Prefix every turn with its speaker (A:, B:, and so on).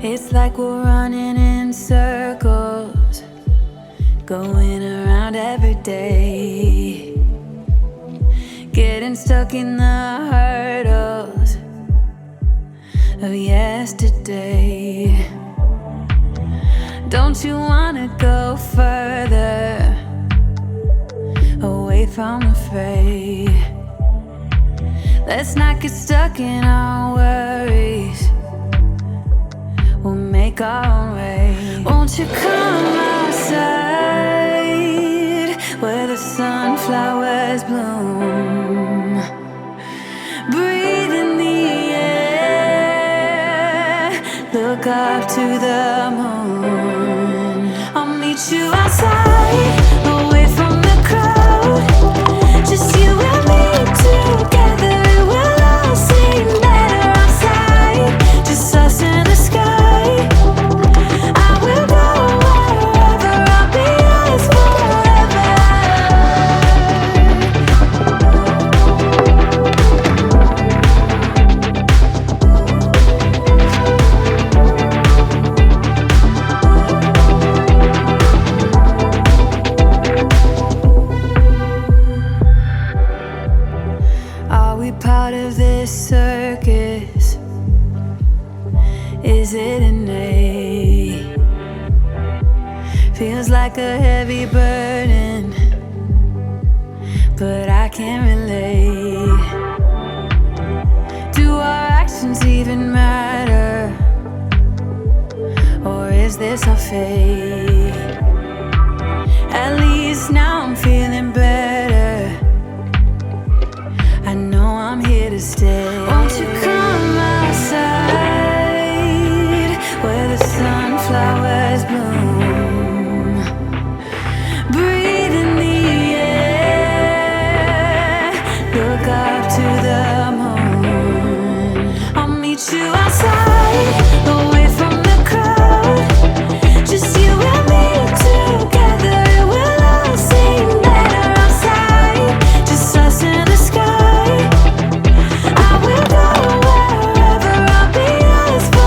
A: It's like we're running in circles, going around every day, getting stuck in the hurdles of yesterday. Don't you wanna go further away from the fray? Let's not get stuck in our worries, we'll make our own way. Won't you come outside where the sunflowers bloom? Breathe in the air, look up to the moon. I'll meet you outside, away from the crowd, just you and me together. It will all seem better outside, just us in the sky. I will go wherever, I'll be yours forever. Are we part of this circus? Is it innate? Feels like a heavy burden, but I can't relate. Do our actions even matter? Or is this our fate? At least now I'm feeling better, I know I'm here to stay. Won't you come outside where the sunflowers bloom? Breathe in the air, look up to the moon. I'll meet you outside, away from the crowd, just you and me together. It will all seem better outside, just us in the sky. I will go wherever, I'll be yours forever.